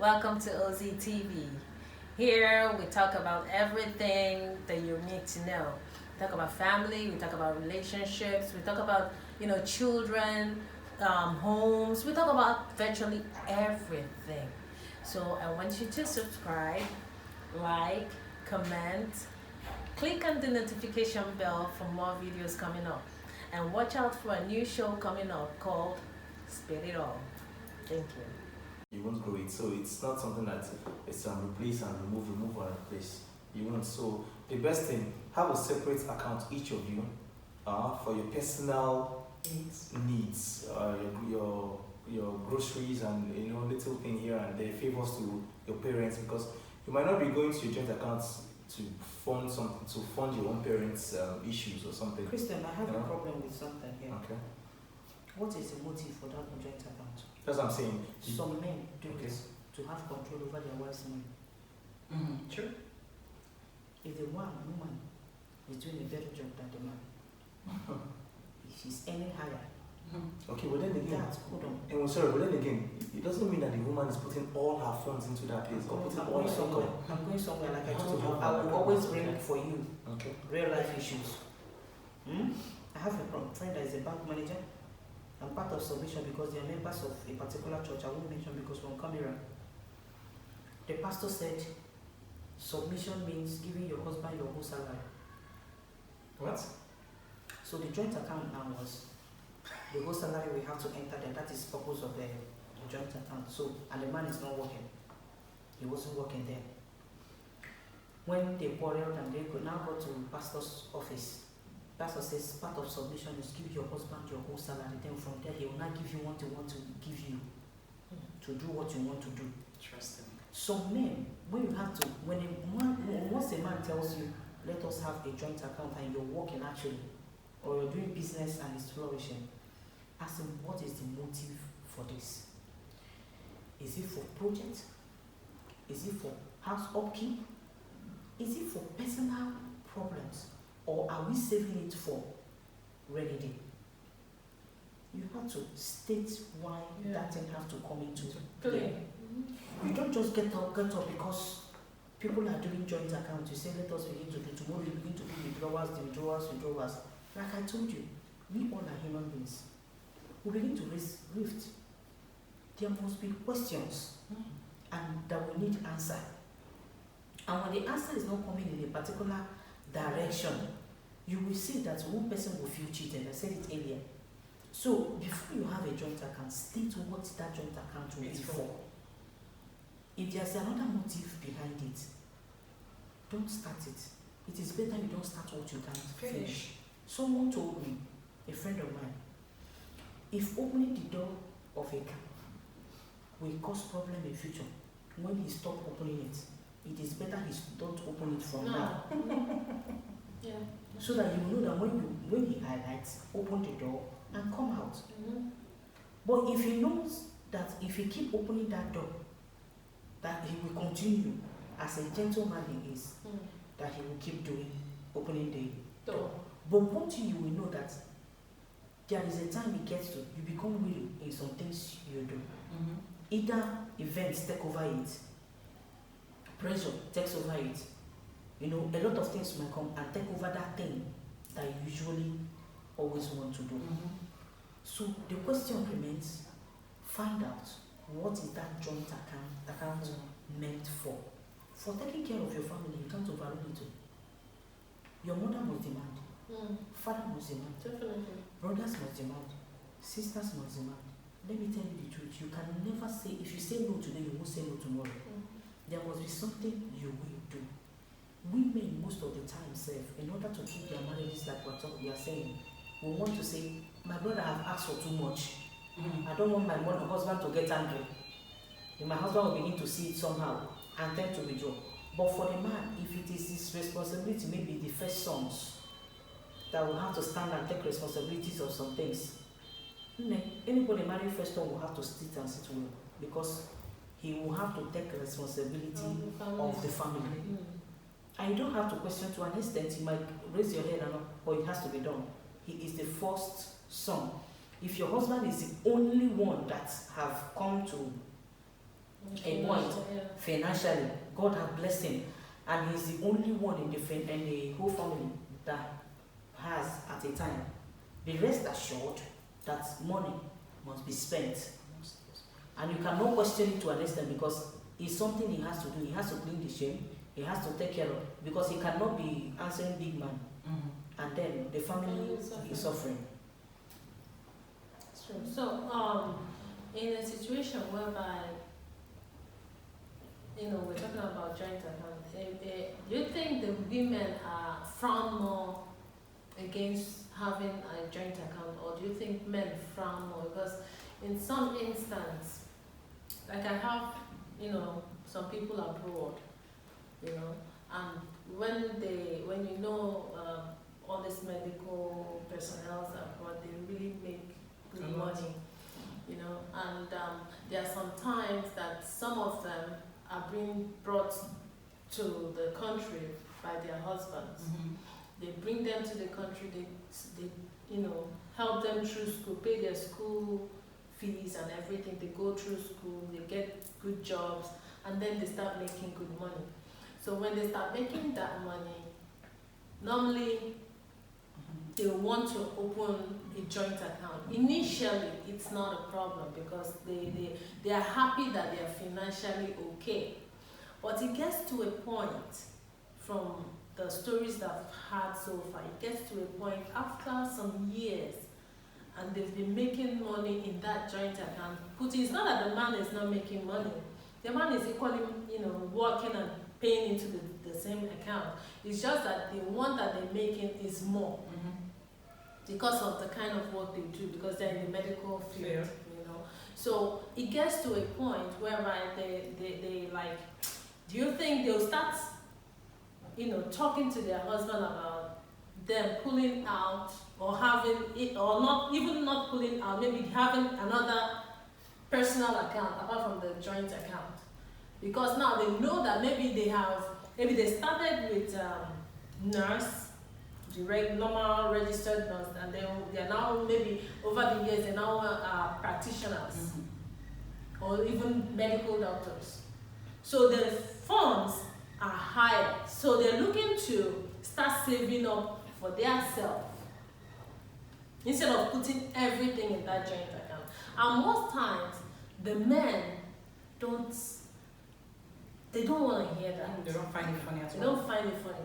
Welcome to OZ TV. Here we talk about everything that you need to know. We talk about family, we talk about relationships, we talk about children, homes. We talk about virtually everything. So I want you to subscribe, like, comment, click on the notification bell for more videos coming up. And watch out for a new show coming up called Spit It All. Thank you. You won't grow it, so it's not something that it's replace and remove and replace. You won't. So the best thing, have a separate account, each of you, for your personal needs, your groceries and little thing here and there, favors to your parents, because you might not be going to your joint accounts to fund something, to fund your own parents' issues or something. Christian, I have a problem with something here. Okay. What is the motive for that joint account? That's what I'm saying. Some men do Okay. it to have control over their wife's money. True. If the woman is doing a better job than the man, if she's earning higher, Okay, but then again, hold on. sorry, but then again, it doesn't mean that the woman is putting all her funds into that place. Or putting all her income. I'm going somewhere, like I You have told to you, have I will that. always bring for you Okay. real life issues. I have a friend that is a bank manager. I'm part of submission because they are members of a particular church. I won't mention because we're on camera. The pastor said submission means giving your husband your whole salary. What? So the joint account now was the whole salary we have to enter there. That is the purpose of the joint account. So, and the man is not working. He wasn't working there. When they quarreled and they could now go to pastor's office, pastor says part of submission is give your husband your whole salary. Then from there he will not give you what he want to give you to do what you want to do. Interesting. Some men, when you have to, once a man tells you, let us have a joint account and you're working actually, or you're doing business and it's flourishing, ask him what is the motive for this? Is it for project? Is it for house upkeep? Is it for personal problems? Or are we saving it for rainy day? You have to state why that thing has to come into play. You don't just get up because people are doing joint accounts. You say, let us begin to do. Tomorrow you begin to do withdrawals. Like I told you, we all are human beings. We begin to raise rift. There must be questions and that we need answer. And when the answer is not coming in a particular direction, you will see that one person will feel cheated. I said it earlier. So before you have a joint account, state what that joint account will be for. If there's another motive behind it, don't start it. It is better you don't start what you can't finish. Someone told me, a friend of mine, if opening the door of a car will cause problem in future, when he stop opening it, it is better he don't open it from now. Yeah. So that you know that when he highlights, open the door and come out. But if he knows that if he keep opening that door, that he will continue as a gentleman he is, that he will keep doing, opening the door. But one thing you will know that there is a time it gets to, you become weary in some things you do. Either events take over it, pressure takes over it. A lot of things might come and take over that thing that you usually always want to do. So the question remains, find out what is that joint account meant for. For taking care of your family, you can't overrule it. Your mother must demand. Father must demand. Definitely. Brothers must demand. Sisters must demand. Let me tell you the truth. You can never say, if you say no today, you won't say no tomorrow. There must be something you will do. Women, most of the time, in order to keep their marriages like we are saying, we want to say, my brother have asked for too much. I don't want my husband to get angry. And my husband will begin to see it somehow and tend to withdraw. But for the man, if it is his responsibility, maybe the first sons that will have to stand and take responsibilities of some things. Anybody married first one will have to sit and sit well because he will have to take responsibility of the family. And you don't have to question to an extent. You might raise your head and all, but it has to be done. He is the first son. If your husband is the only one that have come to a point financially. God has blessed him, and he's the only one in the whole family that has at a time. Be rest assured that money must be spent, and you cannot question it to an extent because it's something he has to do. He has to clean the shame. He has to take care of because he cannot be answering big man, and then the family is suffering. True. So, in a situation whereby, we're talking about joint account, do you think the women are frown more against having a joint account, or do you think men frown more? Because in some instance, like I have, some people abroad, and when all these medical personnel abroad, they really make good money, and there are some times that some of them are being brought to the country by their husbands. They bring them to the country, they help them through school, pay their school fees and everything. They go through school, they get good jobs, and then they start making good money. So when they start making that money, normally they want to open a joint account. Initially, it's not a problem because they are happy that they are financially okay. But it gets to a point, from the stories that I've had so far, it gets to a point after some years, and they've been making money in that joint account. It's not that the man is not making money. The man is equally, working and paying into the same account. It's just that the one that they're making is more. Because of the kind of work they do, because they're in the medical field, So it gets to a point whereby they like, do you think they'll start, talking to their husband about them pulling out or having it, or not pulling out, maybe having another personal account apart from the joint account? Because now they know that maybe they started with nurse, the normal registered nurse, and they're now, maybe over the years, they're now practitioners or even medical doctors. So the funds are higher. So they're looking to start saving up for their self instead of putting everything in that joint account. And most times, the men don't want to hear that. They don't find it funny at all. They don't find it funny.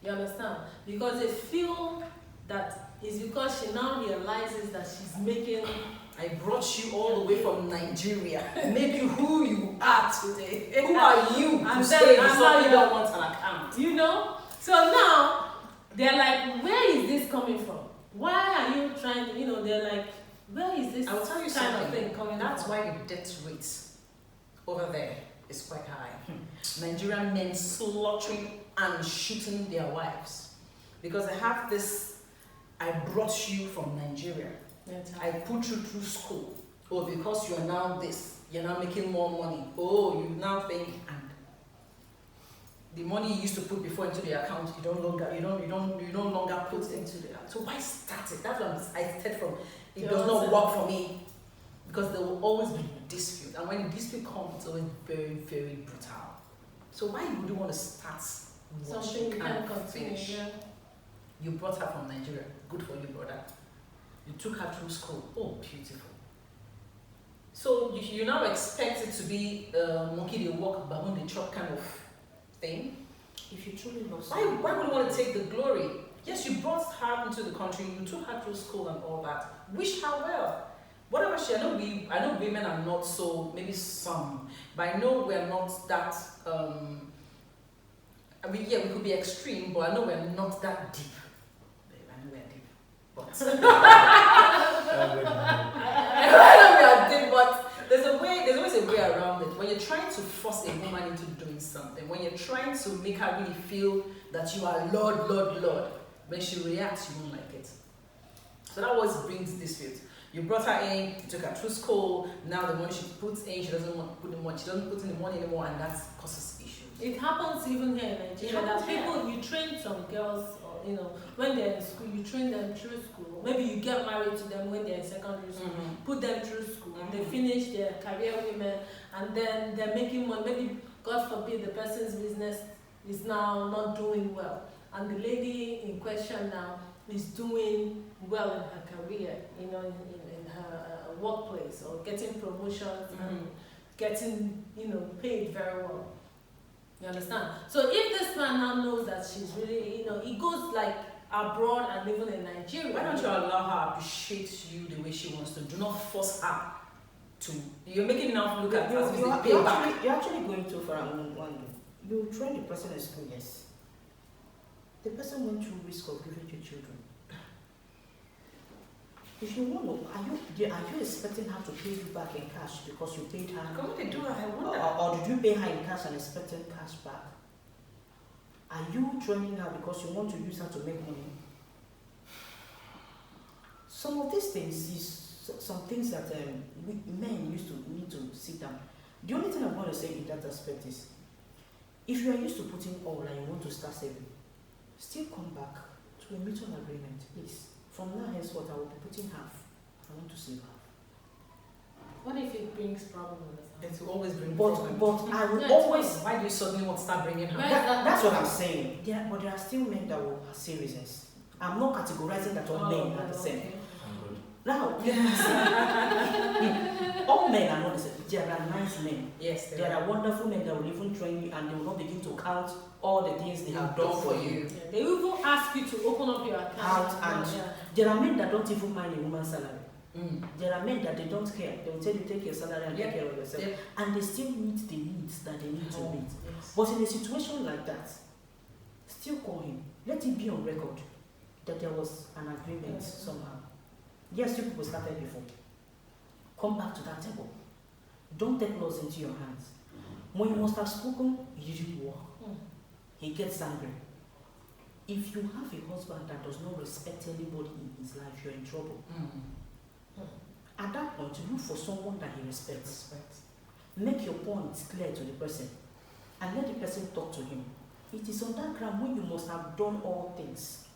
You understand? Because they feel that it's because she now realizes that she's making... I brought you all the way from Nigeria, make you who you are today. Who are you and to say you don't want an account? So now, they're like, where is this coming from? Why are you trying to, they're like, where is this I will tell you kind something. of thing coming That's from? why the debt rate over there is quite high. Nigerian men slaughtering and shooting their wives because I have this. I brought you from Nigeria. I put you through school. Oh, because you are now this, you're now making more money. Oh, you now think, and the money you used to put before into the account, you no longer put into the account. So why start it? That's what I said from. It does not work for me because there will always be dispute, and when the dispute comes, it's always very, very brutal. So why would you want to start something you can't continue? Yeah. You brought her from Nigeria. Good for you, brother. You took her through school. Oh, beautiful. So you now expect it to be monkey they walk, baboon they chop kind of thing. If you truly love someone, why would you want to take the glory? Yes, you brought her into the country. You took her through school and all that. Wish her well. Whatever I know women are not so, maybe some, but I know we're not that. We could be extreme, but I know we're not that deep. I know we're deep, but I know we are deep, but there's always a way around it. When you're trying to force a woman into doing something, when you're trying to make her really feel that you are Lord, when she reacts, you won't like it. So that always brings dispute. You brought her in, you took her through school, now the money she puts in, she doesn't want to put the money, she doesn't put in the money anymore, and that causes issues. It happens even here in Nigeria that people, you train some girls or you know, when they're in school, you train them through school. Maybe you get married to them when they're in secondary school, put them through school, they finish their career women, and then they're making money. Maybe, God forbid, the person's business is now not doing well, and the lady in question now is doing well in her career, you know, in her workplace, or getting promotions and getting, you know, paid very well. You understand? So if this man now knows that she's really, you know, he goes like abroad and even in Nigeria. Why don't you allow her to appreciate you the way she wants to? Do not force her to. You're making it now look at as you're actually going too far on one day. You train the person in school, yes. The person went through risk of giving you children. If you want to, are you expecting her to pay you back in cash because you paid her? Come they do, I wonder. Or did you pay her in cash and expecting cash back? Are you training her because you want to use her to make money? Some of these things is some things that men used to need to sit down. The only thing I'm going to say in that aspect is, if you are used to putting all and you want to start saving, still come back to a mutual agreement, please. From now henceforth, I will be putting half. I want to save half. What if it brings problems? It will always bring problems. But I will always. Why do you suddenly want to start bringing her? That's what I'm saying. Yeah, but there are still men that will say reasons. I'm not categorizing that all men are the same. Okay. Now, all men are not the same. There are nice men. Yes, there are wonderful men that will even train you and they will not begin to count all the things they have done for you. Yeah. They will even ask you to open up your account. There are men that don't even mind a woman's salary. There are men that they don't care. They will tell you take your salary and take care of yourself. And they still meet the needs that they need to meet. Yes. But in a situation like that, still call him. Let it be on record that there was an agreement somehow. Yes, you people started before. Come back to that table. Don't take laws into your hands. When you must have spoken, you didn't work. He gets angry. If you have a husband that does not respect anybody in his life, you're in trouble. At that point, look for someone that he respects. Make your points clear to the person and let the person talk to him. It is on that ground when you must have done all things.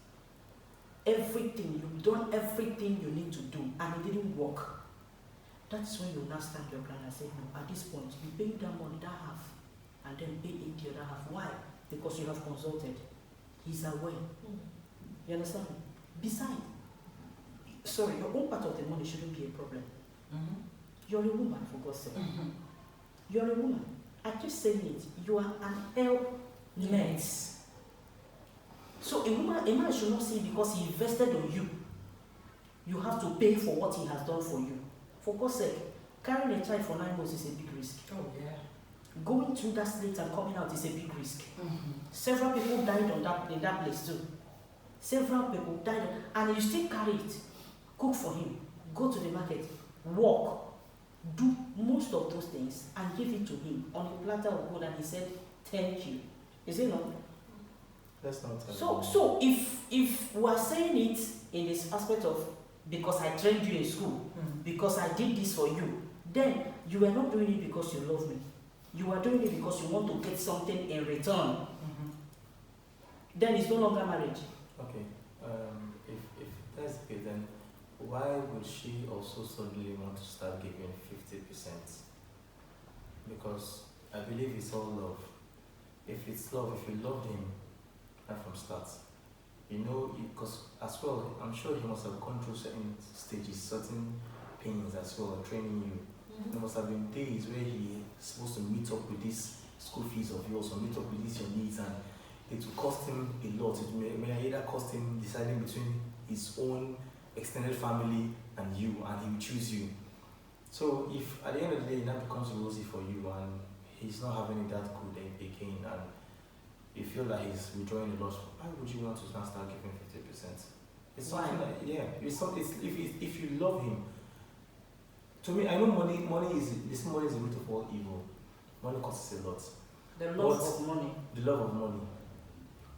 Everything, you've done everything you need to do and it didn't work. That's when you now stand your ground and say, no, at this point, you pay that money, that half, and then pay in the other half. Why? Because you have consulted. He's aware. You understand? Besides, sorry, your own part of the money shouldn't be a problem. You're a woman, for God's sake. You're a woman. I keep saying it. You are an helpmate. So a man should not say because he invested on you, you have to pay for what he has done for you. For God's sake, carrying a child for 9 months is a big risk. Oh yeah. Going through that slate and coming out is a big risk. Several people died in that place too. Several people died, and you still carry it. Cook for him, go to the market, walk, do most of those things, and give it to him on a platter of gold, and he said, "Thank you." Is it not? That's not So if we are saying it in this aspect of because I trained you in school, because I did this for you, then you are not doing it because you love me. You are doing it because you want to get something in return. Then it's no longer marriage. Okay. If that's the case, then why would she also suddenly want to start giving 50%? Because I believe it's all love. If it's love, if you loved him right from start, you know, because as well, I'm sure he must have gone through certain stages, certain pains as well, training you. There must have been days where he's supposed to meet up with these school fees of yours, or meet up with these your needs, and it will cost him a lot. It may either cost him deciding between his own extended family and you, and he will choose you. So if at the end of the day it now becomes rosy for you and he's not having it that good again, and you feel like he's withdrawing a lot, why would you want to now start giving 50%? It's something like, if you love him. To me, I know money is the root of all evil. Money costs a lot. The love of money. The love of money.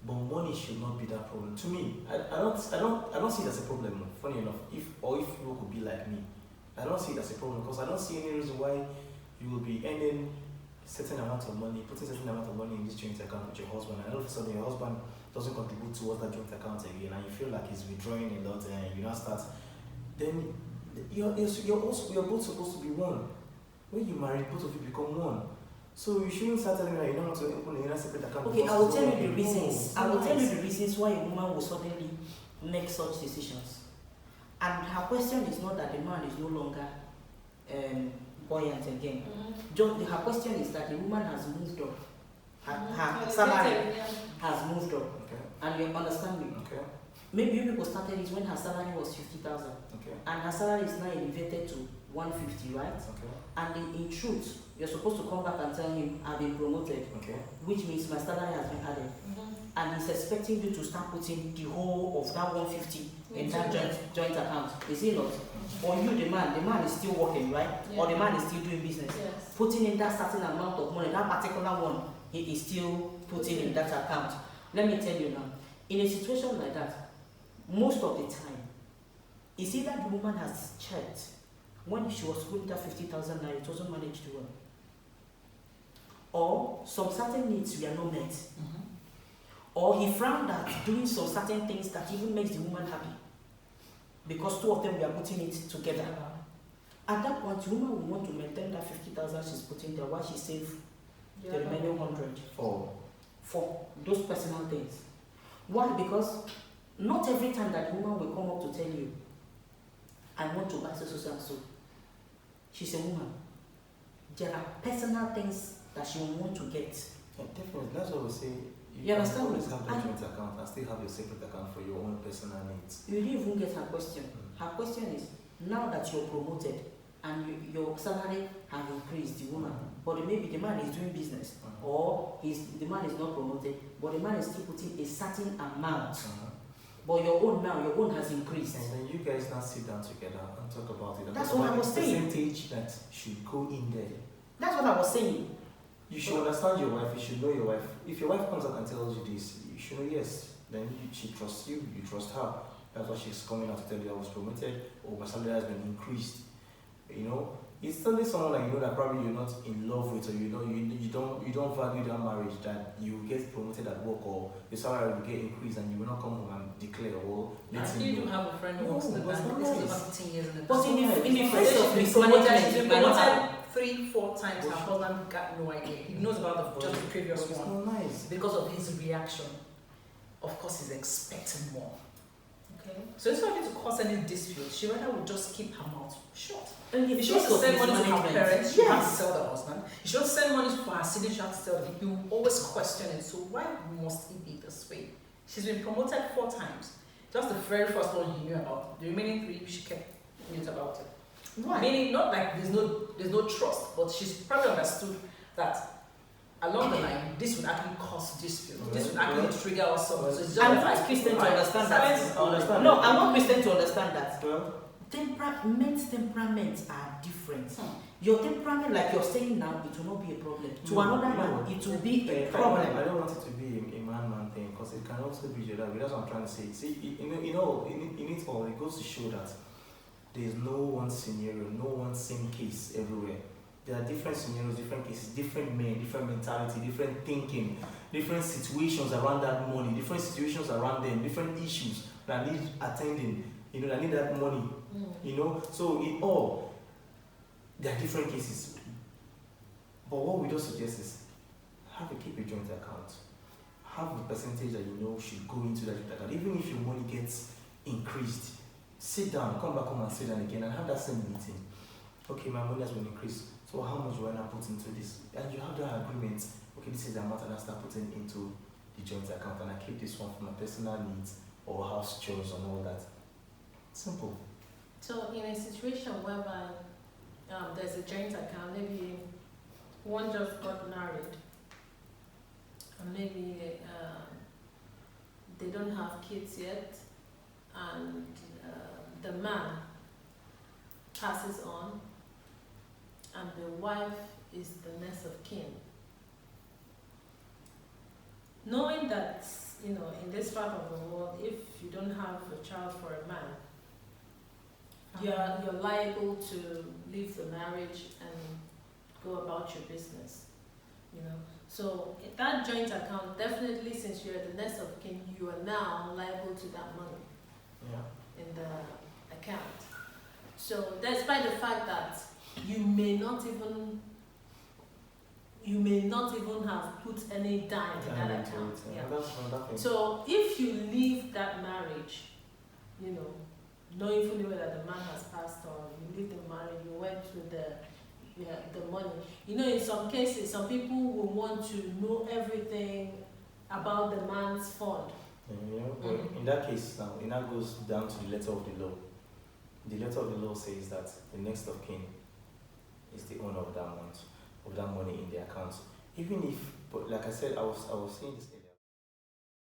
But money should not be that problem. To me, I don't see it as a problem. Funny enough, if you could be like me, I don't see it as a problem because I don't see any reason why you will be earning certain amount of money, putting certain amount of money in this joint account with your husband, and all of a sudden your husband doesn't contribute towards that joint account again, and you feel like he's withdrawing a lot, and you now start, then you're both supposed to be one. When you marry, both of you become one. So you shouldn't start telling me that you don't want to open a separate account. Okay, I will tell you the reasons. I will tell you the reasons why a woman will suddenly make such decisions. And her question is not that the man is no longer buoyant again. Her question is that the woman has moved up. Her salary has moved up. Okay. And you understand me? Okay. Maybe you people started it when her salary was 50,000. Okay. And her salary is now elevated to 150, right? Okay. And in truth, you're supposed to come back and tell him, I've been promoted. Okay. Which means my salary has been added. And he's expecting you to start putting the whole of that 150 in that joint account. Is it not? Or you, the man is still working, right? Yeah. Or the man is still doing business. Yes. Putting in that certain amount of money, that particular one, he is still putting in that account. Let me tell you now, in a situation like that, most of the time, it's either the woman has checked when she was putting that 50,000 naira, it wasn't managed well. Or some certain needs were not met. Or he frowned at doing some certain things that even makes the woman happy. Because two of them were putting it together. At that point, the woman will want to maintain that 50,000 she's putting there while she saves the remaining 100 for those personal things. Why? Because not every time that the woman will come up to tell you, I want to buy so and so. She's a woman. There are personal things that she will want to get. Yeah, definitely. That's what we say. You understand? Always have that joint account and still have your separate account for your own personal needs. You didn't even get her question. Her question is, now that you're promoted and your salary have increased, the woman, but maybe the man is doing business, or the man is not promoted, but the man is still putting a certain amount. But your own has increased. And then you guys now sit down together and talk about it. That's what I was saying. Percentage that should go in there. That's what I was saying. You should understand your wife. You should know your wife. If your wife comes out and tells you this, you should know yes. Then she trusts you. You trust her. That's why she's coming out to tell you I was promoted or my salary has been increased. You know, it's telling someone like that probably you're not in love with, or you don't value that marriage, that you get promoted at work or your salary will get increased and you will not come home and declare or You do have a friend who works in the bank. This is about 15 years in the bank. But in the face of mismanagement, mismanagement, promoted 3-4 times. Her husband got no idea. He knows about just the previous one. Not nice. Because of his reaction, of course, he's expecting more. Okay. So instead of it to cause any dispute, she rather would just keep her mouth shut. If she wants to send money to her parents, she has to tell the husband. If she wants to send money for her siblings, she has to tell them. He will always question it. So why must it be this way? She's been promoted 4 times. Just the very first one you knew about. The remaining 3, she kept mute about it. Why? Meaning not like there's no trust, but she's probably understood that along the line, this would actually cause dispute. This would actually trigger also. So it's just I'm like not Christian to understand that. Understand. No, I'm not Christian to understand that. Well, Temperaments are different. Your temperament, like you're saying now, it will not be a problem. To another man, it will be a problem. I don't want it to be a man thing because it can also be the other way. That's what I'm trying to say. See, in it all, it goes to show that there is no one scenario, no one same case everywhere. There are different scenarios, different cases, different men, different mentality, different thinking, different situations around that money, different situations around them, different issues that need attending, that need that money, So in all, there are different cases. But what we just suggest is keep a joint account. Have a percentage that should go into that joint account. Even if your money gets increased, sit down, come back home and sit down again and have that same meeting. Okay, my money has been increased. So how much do I now put into this? And you have that agreement. Okay, this is the amount and I start putting into the joint account and I keep this one for my personal needs or house chores and all that. Simple. So in a situation whereby there's a joint account, maybe one just got married and maybe they don't have kids yet, and the man passes on and the wife is the next of kin. Knowing that, in this part of the world, if you don't have a child for a man, you're liable to leave the marriage and go about your business. you know. So that joint account, definitely, since you're the next of kin, you are now liable to that money Yeah. in the account. So despite the fact that you may not even have put any dime in that account. Yeah. That's another thing. So if you leave that marriage, you know, knowing fully well that the man has passed on, you leave the marriage, you went with the money. You know, in some cases, some people will want to know everything about the man's fund. Yeah, but in that case now, it now goes down to the letter of the law. The letter of the law says that the next of kin is the owner of that money in the account. Even if, but like I said, I was saying this